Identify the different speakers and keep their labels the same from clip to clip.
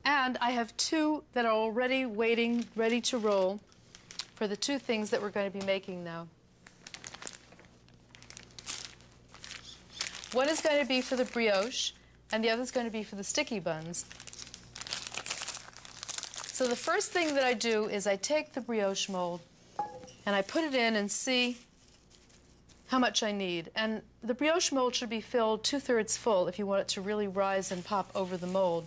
Speaker 1: And I have two that are already waiting, ready to roll for the two things that we're going to be making now. One is going to be for the brioche, and the other is going to be for the sticky buns. So the first thing that I do is I take the brioche mold and I put it in and see how much I need. And the brioche mold should be filled 2/3 full if you want it to really rise and pop over the mold.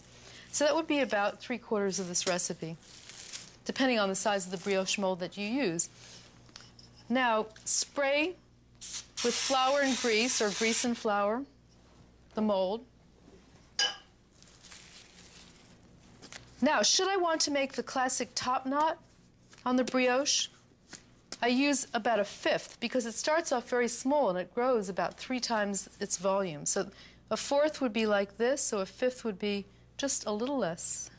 Speaker 1: So that would be about 3/4 of this recipe, depending on the size of the brioche mold that you use. Now, spray with flour and grease, or grease and flour, the mold. Now, should I want to make the classic top knot on the brioche, I use about 1/5 because it starts off very small and it grows about 3 times its volume. So 1/4 would be like this, so 1/5 would be just a little less.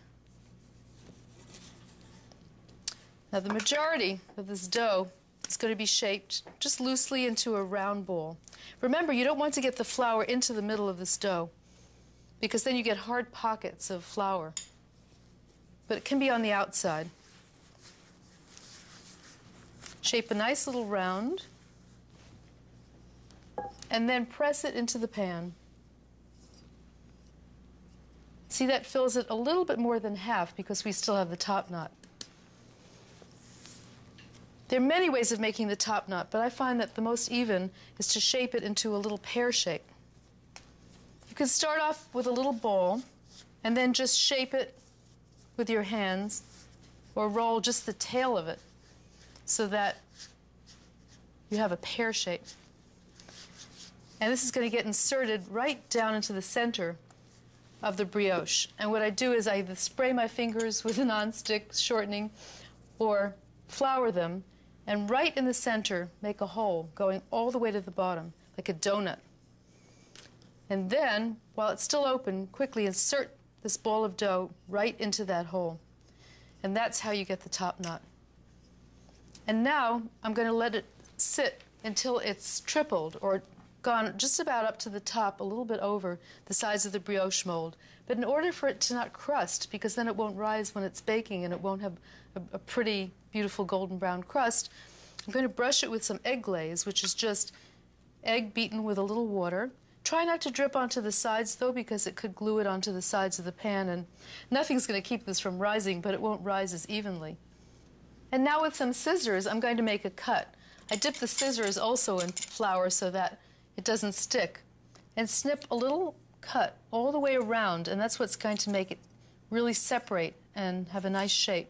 Speaker 1: Now, the majority of this dough is going to be shaped just loosely into a round ball. Remember, you don't want to get the flour into the middle of this dough because then you get hard pockets of flour. But it can be on the outside. Shape a nice little round and then press it into the pan. See, that fills it a little bit more than half because we still have the top knot. There are many ways of making the top knot, but I find that the most even is to shape it into a little pear shape. You can start off with a little ball and then just shape it with your hands or roll just the tail of it so that you have a pear shape. And this is going to get inserted right down into the center of the brioche. And what I do is I either spray my fingers with a non-stick shortening or flour them, and right in the center make a hole going all the way to the bottom, like a donut. And then, while it's still open, quickly insert this ball of dough right into that hole. And that's how you get the top knot. And now I'm going to let it sit until it's tripled or gone just about up to the top, a little bit over the size of the brioche mold. But in order for it to not crust, because then it won't rise when it's baking and it won't have a pretty, beautiful golden brown crust, I'm going to brush it with some egg glaze, which is just egg beaten with a little water. Try not to drip onto the sides, though, because it could glue it onto the sides of the pan, and nothing's going to keep this from rising, but it won't rise as evenly. And now with some scissors, I'm going to make a cut. I dip the scissors also in flour so that it doesn't stick, and snip a little cut all the way around, and that's what's going to make it really separate and have a nice shape.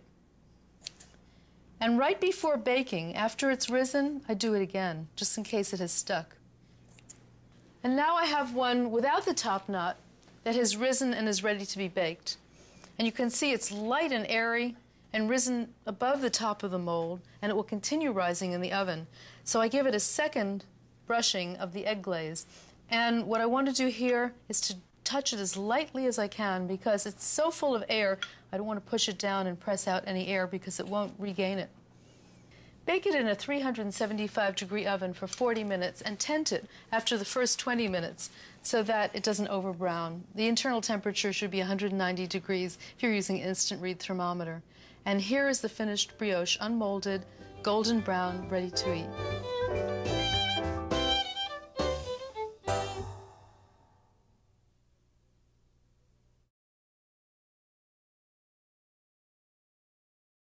Speaker 1: And right before baking, after it's risen, I do it again, just in case it has stuck. And now I have one without the top knot that has risen and is ready to be baked. And you can see it's light and airy and risen above the top of the mold, and it will continue rising in the oven. So I give it a second brushing of the egg glaze. And what I want to do here is to touch it as lightly as I can because it's so full of air, I don't want to push it down and press out any air because it won't regain it. Bake it in a 375-degree oven for 40 minutes and tent it after the first 20 minutes so that it doesn't overbrown. The internal temperature should be 190 degrees if you're using an instant read thermometer. And here is the finished brioche, unmolded, golden brown, ready to eat.